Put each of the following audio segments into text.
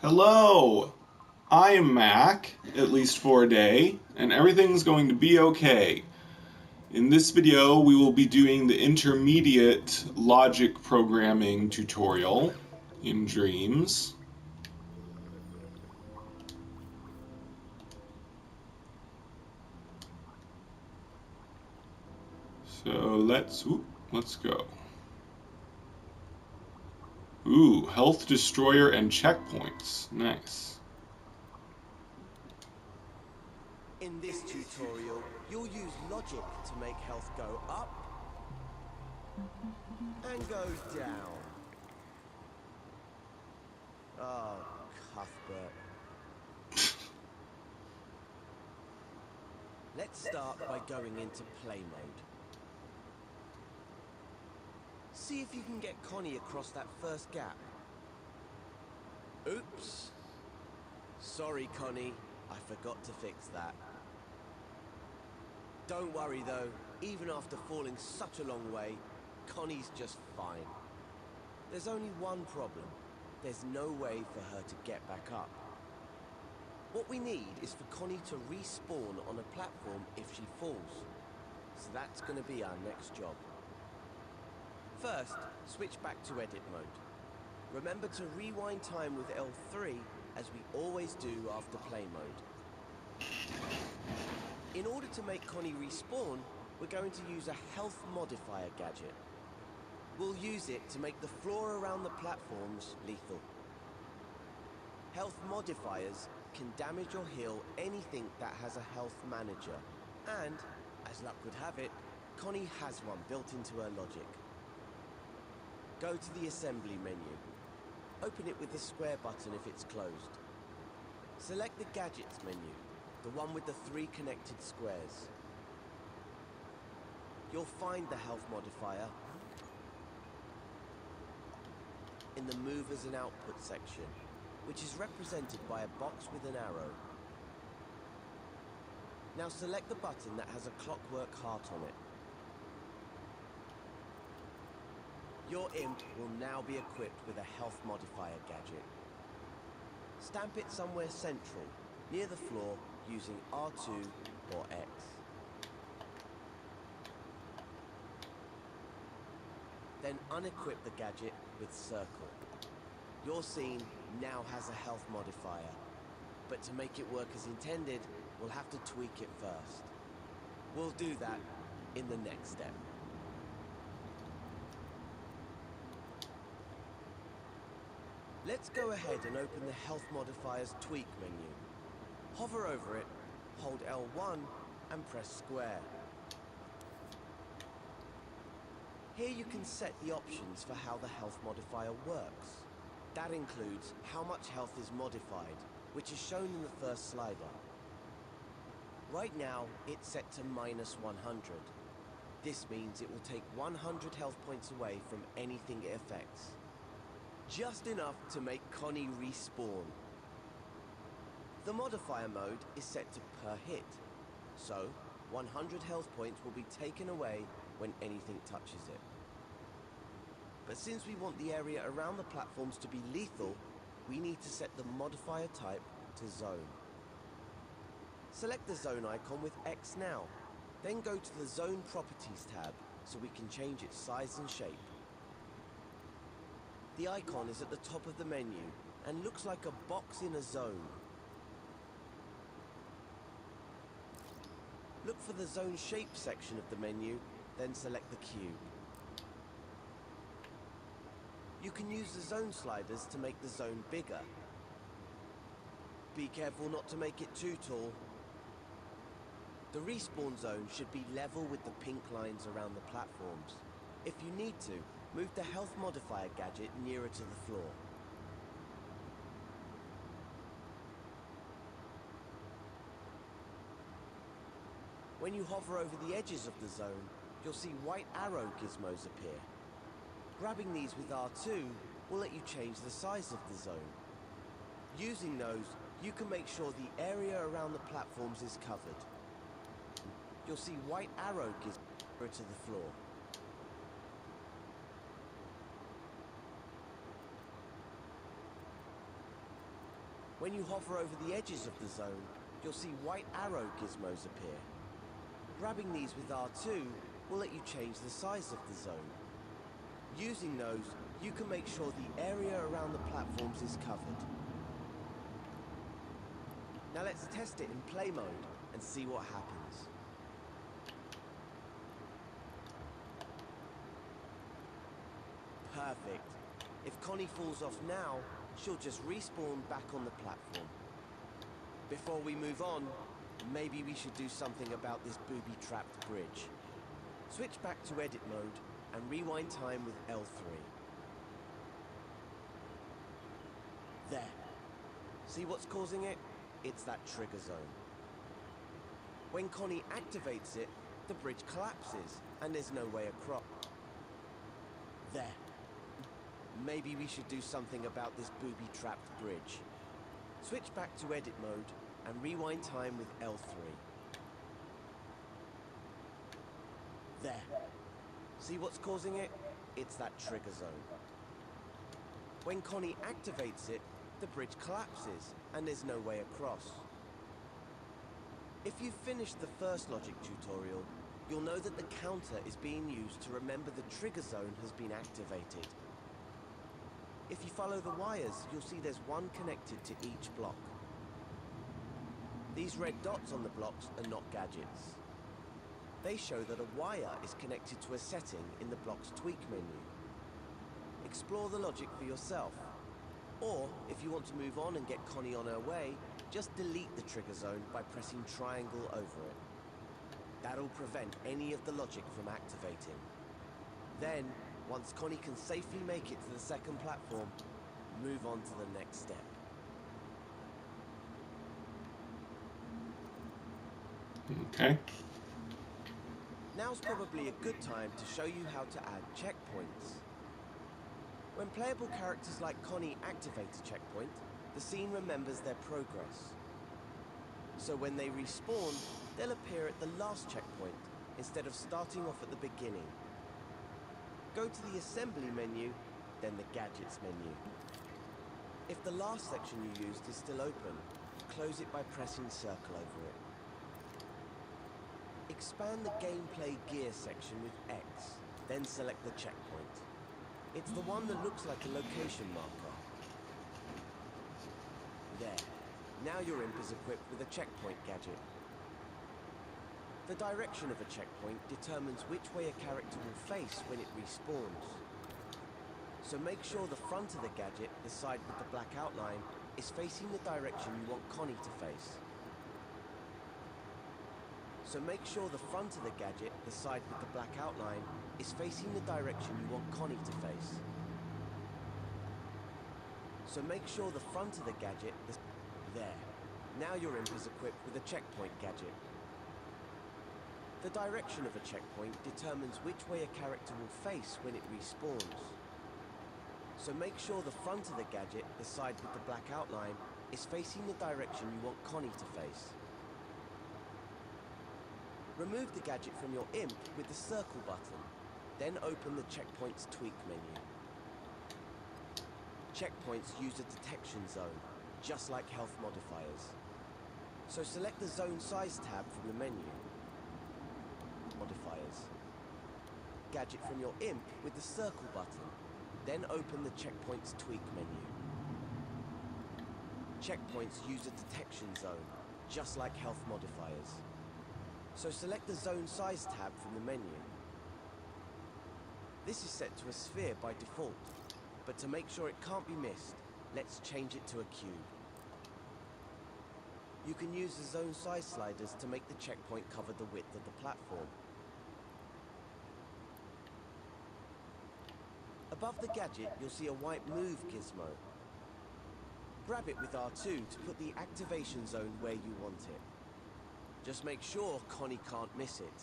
Hello! I am Mac, at least for a day, and everything's going to be okay. In this video, we will be doing the intermediate logic programming tutorial in Dreams. So let's go. Ooh, health destroyer and checkpoints. Nice. In this tutorial, you'll use logic to make health go up and go down. Oh, Cuthbert. Let's start by going into play mode. See if you can get Connie across that first gap. Oops. Sorry, Connie. I forgot to fix that. Don't worry though, even after falling such a long way, Connie's just fine. There's only one problem. There's no way for her to get back up. What we need is for Connie to respawn on a platform if she falls. So that's going to be our next job. First, switch back to edit mode. Remember to rewind time with L3 as we always do after play mode. In order to make Connie respawn, we're going to use a health modifier gadget. We'll use it to make the floor around the platforms lethal. Health modifiers can damage or heal anything that has a health manager. And, as luck would have it, Connie has one built into her logic. Go to the assembly menu. Open it with the square button if it's closed. Select the gadgets menu, the one with the 3 connected squares. You'll find the health modifier in the movers and output section, which is represented by a box with an arrow. Now select the button that has a clockwork heart on it. Your imp will now be equipped with a health modifier gadget. Stamp it somewhere central, near the floor, using R2 or X. Then unequip the gadget with circle. Your scene now has a health modifier, but to make it work as intended, we'll have to tweak it first. We'll do that in the next step. Let's go ahead and open the health modifier's tweak menu. Hover over it, hold L1 and press square. Here you can set the options for how the health modifier works. That includes how much health is modified, which is shown in the first slider. Right now, it's set to -100. This means it will take 100 health points away from anything it affects. Just enough to make Connie respawn. The modifier mode is set to per hit, so 100 health points will be taken away when anything touches it. But since we want the area around the platforms to be lethal, we need to set the modifier type to zone. Select the zone icon with X now, then go to the Zone Properties tab so we can change its size and shape. The icon is at the top of the menu and looks like a box in a zone. Look for the Zone Shape section of the menu, then select the cube. You can use the zone sliders to make the zone bigger. Be careful not to make it too tall. The respawn zone should be level with the pink lines around the platforms. If you need to, move the health modifier gadget nearer to the floor. When you hover over the edges of the zone, you'll see white arrow gizmos appear. Grabbing these with R2 will let you change the size of the zone. Using those, you can make sure the area around the platforms is covered. You'll see white arrow gizmos to the floor. When you hover over the edges of the zone, you'll see white arrow gizmos appear. Grabbing these with R2 will let you change the size of the zone. Using those, you can make sure the area around the platforms is covered. Now let's test it in play mode and see what happens. Perfect. If Connie falls off now, she'll just respawn back on the platform. Before we move on, maybe we should do something about this booby-trapped bridge. Switch back to edit mode and rewind time with L3. There. See what's causing it? It's that trigger zone. When Connie activates it, the bridge collapses and there's no way across. There. Maybe we should do something about this booby-trapped bridge. Switch back to edit mode and rewind time with L3. There. See what's causing it? It's that trigger zone. When Connie activates it, the bridge collapses and there's no way across. If you've finished the first logic tutorial, you'll know that the counter is being used to remember the trigger zone has been activated. If you follow the wires, you'll see there's one connected to each block. These red dots on the blocks are not gadgets. They show that a wire is connected to a setting in the block's tweak menu. Explore the logic for yourself. Or, if you want to move on and get Connie on her way, just delete the trigger zone by pressing triangle over it. That'll prevent any of the logic from activating. Then, once Connie can safely make it to the second platform, move on to the next step. Okay. Now's probably a good time to show you how to add checkpoints. When playable characters like Connie activate a checkpoint, the scene remembers their progress. So when they respawn, they'll appear at the last checkpoint, instead of starting off at the beginning. Go to the Assembly menu, then the Gadgets menu. If the last section you used is still open, close it by pressing circle over it. Expand the Gameplay Gear section with X, then select the checkpoint. It's the one that looks like a location marker. There. Now your imp is equipped with a checkpoint gadget. The direction of a checkpoint determines which way a character will face when it respawns. So make sure the front of the gadget, the side with the black outline, is facing the direction you want Connie to face. So make sure the front of the gadget, the side with the black outline, is facing the direction you want Connie to face. So make sure the front of the gadget, there. Now your imp is equipped with a checkpoint gadget. The direction of a checkpoint determines which way a character will face when it respawns. So make sure the front of the gadget, the side with the black outline, is facing the direction you want Connie to face. Remove the gadget from your imp with the circle button, then open the Checkpoints tweak menu. Checkpoints use a detection zone, just like health modifiers. So select the Zone Size tab from the menu. Modifiers. Gadget from your imp with the circle button, then open the Checkpoints tweak menu. Checkpoints use a detection zone, just like health modifiers. So select the Zone Size tab from the menu. This is set to a sphere by default, but to make sure it can't be missed, let's change it to a cube. You can use the Zone Size sliders to make the checkpoint cover the width of the platform. Above the gadget, you'll see a white move gizmo. Grab it with R2 to put the activation zone where you want it. Just make sure Connie can't miss it.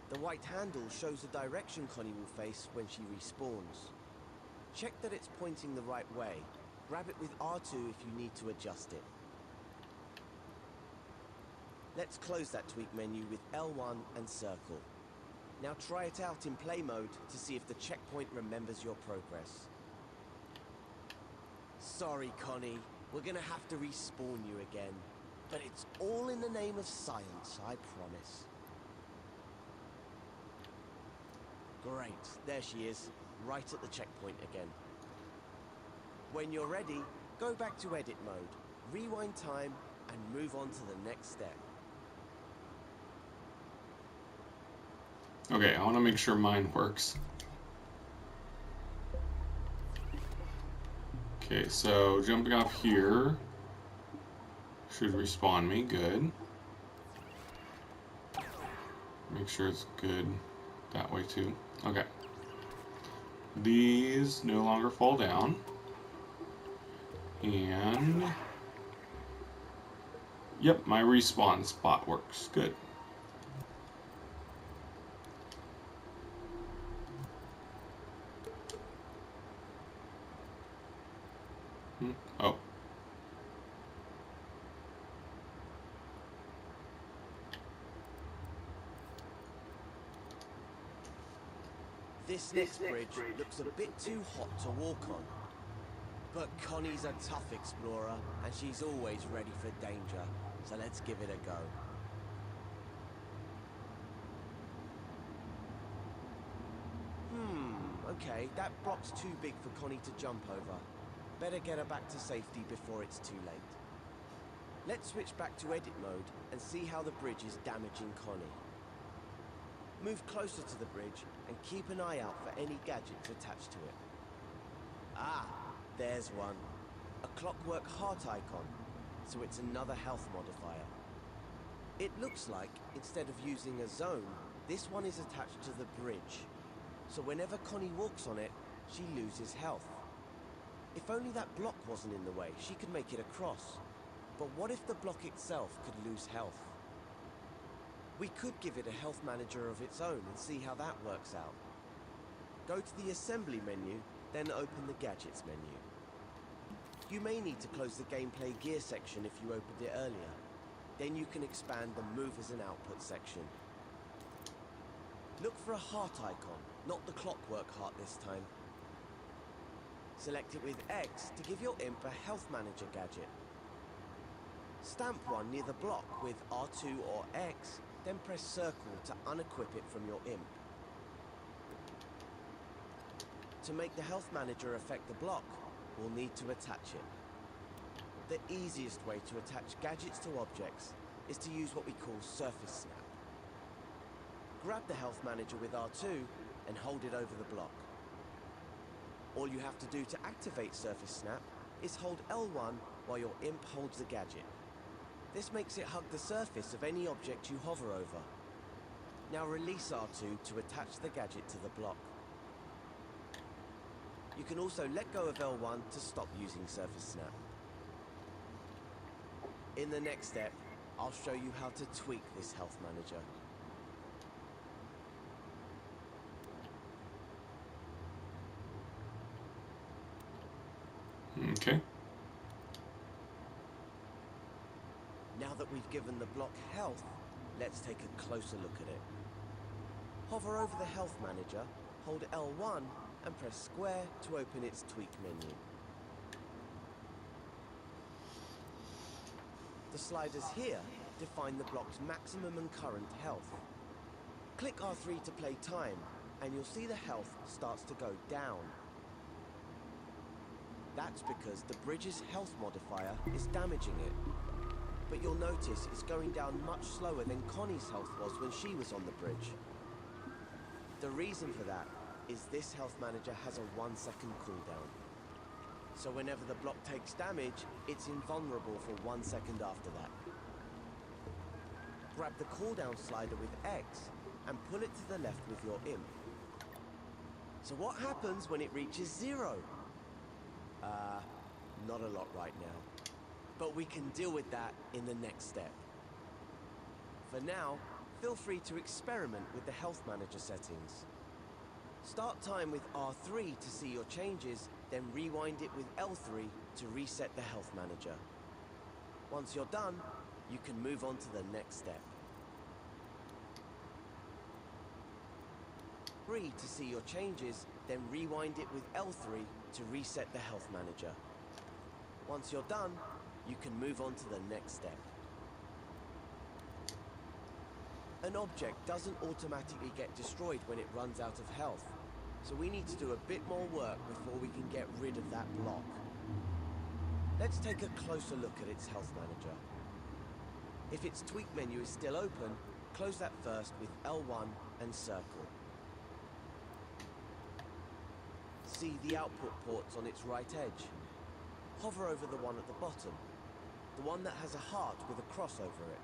The white handle shows the direction Connie will face when she respawns. Check that it's pointing the right way. Grab it with R2 if you need to adjust it. Let's close that tweak menu with L1 and circle. Now try it out in play mode to see if the checkpoint remembers your progress. Sorry, Connie. We're gonna have to respawn you again. But it's all in the name of science, I promise. Great, there she is, right at the checkpoint again. When you're ready, go back to edit mode, rewind time, and move on to the next step. Okay, I want to make sure mine works. Okay, so jumping off here should respawn me. Good. Make sure it's good that way too. Okay. These no longer fall down. And yep, my respawn spot works. Good. Oh. This next bridge looks a bit too hot to walk on. But Connie's a tough explorer, and she's always ready for danger. So let's give it a go. Okay, that block's too big for Connie to jump over. Better get her back to safety before it's too late. Let's switch back to edit mode and see how the bridge is damaging Connie. Move closer to the bridge and keep an eye out for any gadgets attached to it. Ah, there's one. A clockwork heart icon, so it's another health modifier. It looks like, instead of using a zone, this one is attached to the bridge. So whenever Connie walks on it, she loses health. If only that block wasn't in the way, she could make it across. But what if the block itself could lose health? We could give it a health manager of its own and see how that works out. Go to the assembly menu, then open the gadgets menu. You may need to close the gameplay gear section if you opened it earlier. Then you can expand the movers and output section. Look for a heart icon, not the clockwork heart this time. Select it with X to give your imp a health manager gadget. Stamp one near the block with R2 or X, then press circle to unequip it from your imp. To make the health manager affect the block, we'll need to attach it. The easiest way to attach gadgets to objects is to use what we call surface snap. Grab the health manager with R2 and hold it over the block. All you have to do to activate surface snap is hold L1 while your imp holds the gadget. This makes it hug the surface of any object you hover over. Now release R2 to attach the gadget to the block. You can also let go of L1 to stop using surface snap. In the next step, I'll show you how to tweak this health manager. Okay. Now that we've given the block health, let's take a closer look at it. Hover over the health manager, hold L1 and press square to open its tweak menu. The sliders here define the block's maximum and current health. Click R3 to play time, and you'll see the health starts to go down. That's because the bridge's health modifier is damaging it. But you'll notice it's going down much slower than Connie's health was when she was on the bridge. The reason for that is this health manager has a 1-second cooldown. So whenever the block takes damage, it's invulnerable for 1 second after that. Grab the cooldown slider with X and pull it to the left with your imp. So what happens when it reaches 0? Not a lot right now. But we can deal with that in the next step. For now, feel free to experiment with the health manager settings. Start time with R3 to see your changes, then rewind it with L3 to reset the health manager. Once you're done, you can move on to the next step. 3 to see your changes, then rewind it with L3 to reset the health manager. Once you're done, you can move on to the next step. An object doesn't automatically get destroyed when it runs out of health, so we need to do a bit more work before we can get rid of that block. Let's take a closer look at its health manager. If its tweak menu is still open, close that first with L1 and circle. See the output ports on its right edge. Hover over the one at the bottom, the one that has a heart with a cross over it.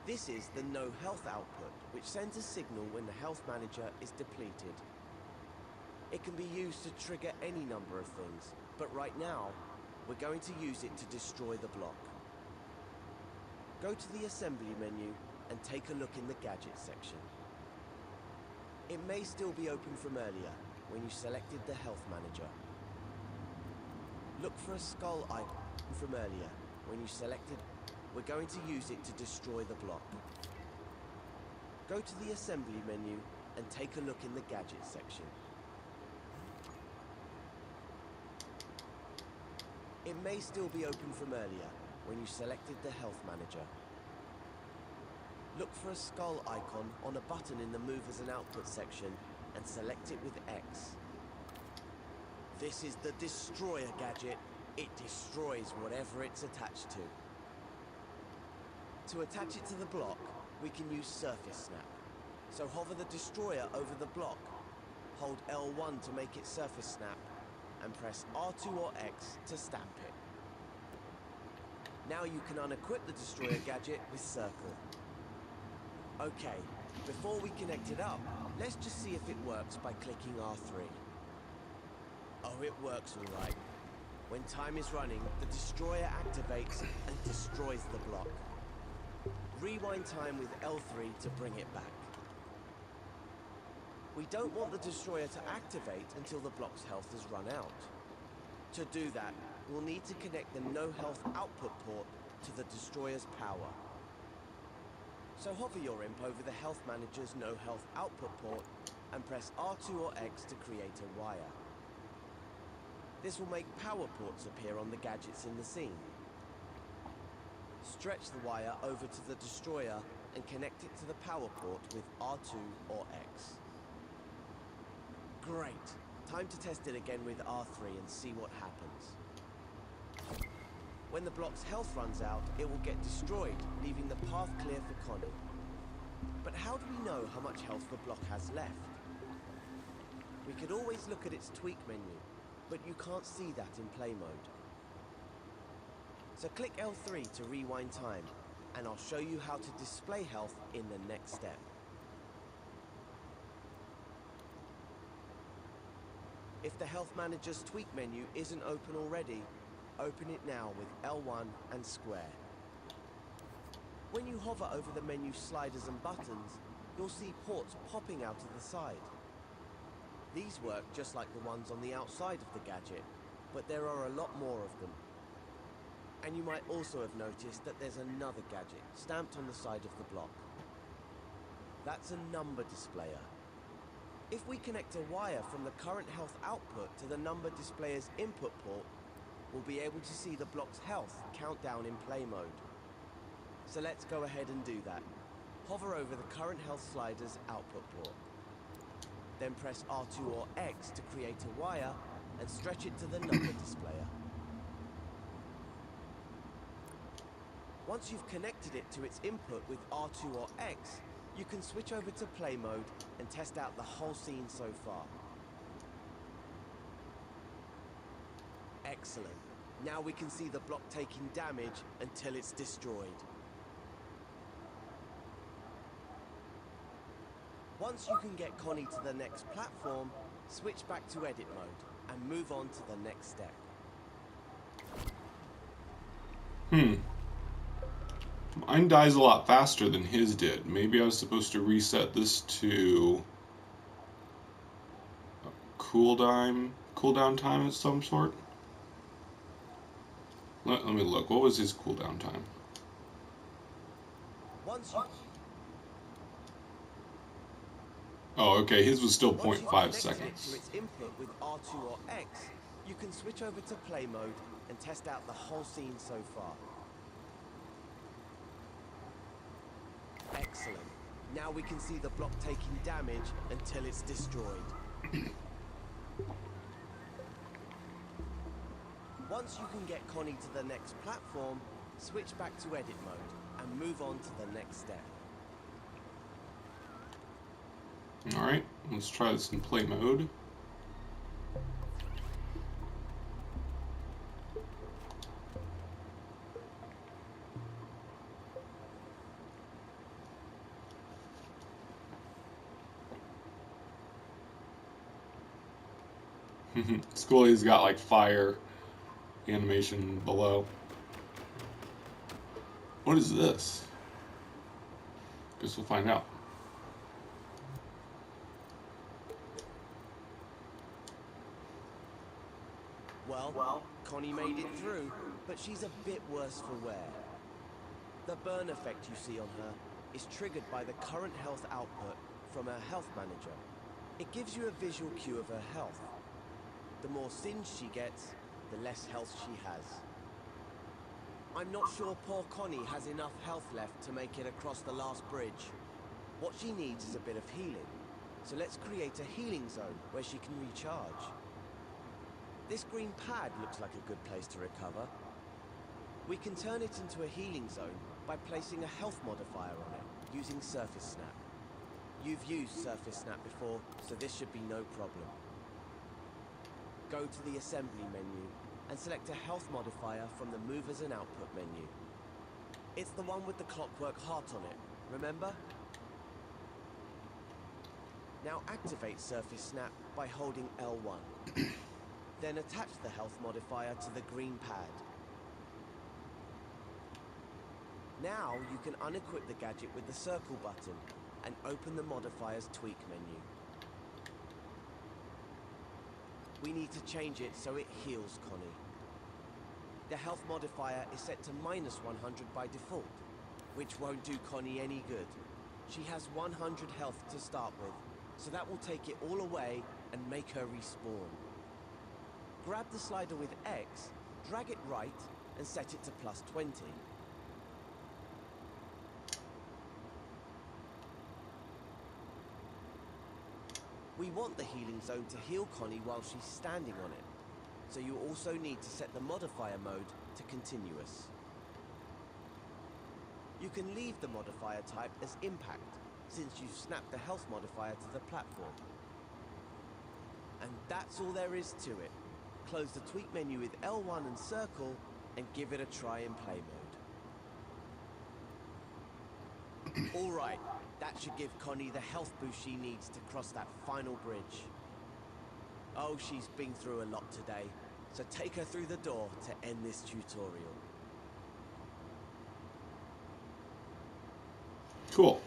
This is the no health output, which sends a signal when the health manager is depleted. It can be used to trigger any number of things, but right now, we're going to use it to destroy the block. Go to the assembly menu and take a look in the gadget section. It may still be open from earlier when you selected the health manager. Look for a skull icon from earlier when you selected. We're going to use it to destroy the block. Go to the assembly menu and take a look in the gadget section. It may still be open from earlier when you selected the health manager. Look for a skull icon on a button in the movers and output section and select it with X. This is the destroyer gadget. It destroys whatever it's attached to. To attach it to the block, we can use surface snap. So hover the destroyer over the block, hold L1 to make it surface snap, and press R2 or X to stamp it. Now you can unequip the destroyer gadget with circle. Okay, before we connect it up, let's just see if it works by clicking R3. Oh, it works all right. When time is running, the destroyer activates and destroys the block. Rewind time with L3 to bring it back. We don't want the destroyer to activate until the block's health has run out. To do that, we'll need to connect the no health output port to the destroyer's power. So hover your imp over the health manager's no health output port and press R2 or X to create a wire. This will make power ports appear on the gadgets in the scene. Stretch the wire over to the destroyer and connect it to the power port with R2 or X. Great! Time to test it again with R3 and see what happens. When the block's health runs out, it will get destroyed, leaving the path clear for Connie. But how do we know how much health the block has left? We could always look at its tweak menu, but you can't see that in play mode. So click L3 to rewind time, and I'll show you how to display health in the next step. If the health manager's tweak menu isn't open already, open it now with L1 and square. When you hover over the menu sliders and buttons, you'll see ports popping out of the side. These work just like the ones on the outside of the gadget, but there are a lot more of them. And you might also have noticed that there's another gadget stamped on the side of the block. That's a number displayer. If we connect a wire from the current health output to the number displayer's input port, we'll be able to see the block's health count down in play mode. So let's go ahead and do that. Hover over the current health slider's output port. Then press R2 or X to create a wire and stretch it to the number displayer. Once you've connected it to its input with R2 or X, you can switch over to play mode and test out the whole scene so far. Excellent. Now we can see the block taking damage until it's destroyed. Once you can get Connie to the next platform, switch back to edit mode and move on to the next step. Mine dies a lot faster than his did. Maybe I was supposed to reset this to a cooldown time of some sort. Let me look. What was his cooldown time? Oh, okay. His was still 0.5 seconds. To its input with R2 or X, You can switch over to play mode and test out the whole scene so far. Excellent. Now we can see the block taking damage until it's destroyed. Once you can get Connie to the next platform, switch back to edit mode and move on to the next step. Alright, let's try this in play mode. Scully's got like fire animation below. What is this? Guess we'll find out. Well, Connie made it through, but she's a bit worse for wear. The burn effect you see on her is triggered by the current health output from her health manager. It gives you a visual cue of her health. The more singed she gets, the less health she has. I'm not sure poor Connie has enough health left to make it across the last bridge. What she needs is a bit of healing, so let's create a healing zone where she can recharge. This green pad looks like a good place to recover. We can turn it into a healing zone by placing a health modifier on it, using Surface Snap. You've used Surface Snap before, so this should be no problem. Go to the Assembly menu and select a health modifier from the Movers and Output menu. It's the one with the clockwork heart on it, remember? Now activate Surface Snap by holding L1. Then attach the health modifier to the green pad. Now you can unequip the gadget with the circle button and open the modifier's tweak menu. We need to change it so it heals Connie. The health modifier is set to -100 by default, which won't do Connie any good. She has 100 health to start with, so that will take it all away and make her respawn. Grab the slider with X, drag it right, and set it to +20. We want the healing zone to heal Connie while she's standing on it, so you also need to set the modifier mode to continuous. You can leave the modifier type as impact, since you've snapped the health modifier to the platform. And that's all there is to it. Close the tweak menu with L1 and circle, and give it a try in play mode. Alright, that should give Connie the health boost she needs to cross that final bridge. Oh, she's been through a lot today, so take her through the door to end this tutorial. Cool.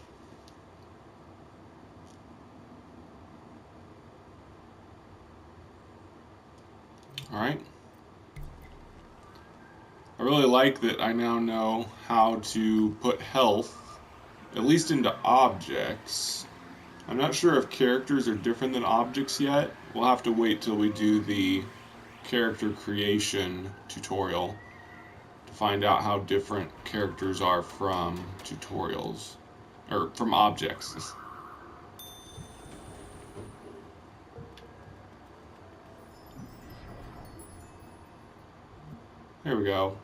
Alright. I really like that I now know how to put health, at least into objects. I'm not sure if characters are different than objects yet. We'll have to wait till we do the character creation tutorial to find out how different characters are from tutorials, or from objects. There we go.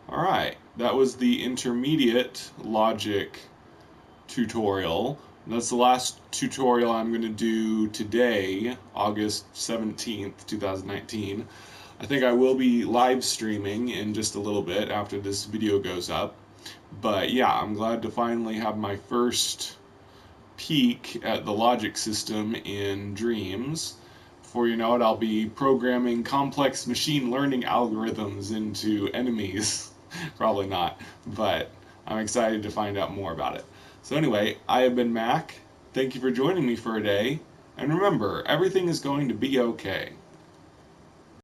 Alright, that was the intermediate logic tutorial. That's the last tutorial I'm going to do today, August 17th, 2019. I think I will be live streaming in just a little bit after this video goes up. But yeah, I'm glad to finally have my first peek at the logic system in Dreams. Before you know it, I'll be programming complex machine learning algorithms into enemies. Probably not, but I'm excited to find out more about it. So anyway, I have been Mac. Thank you for joining me for a day. And remember, everything is going to be okay.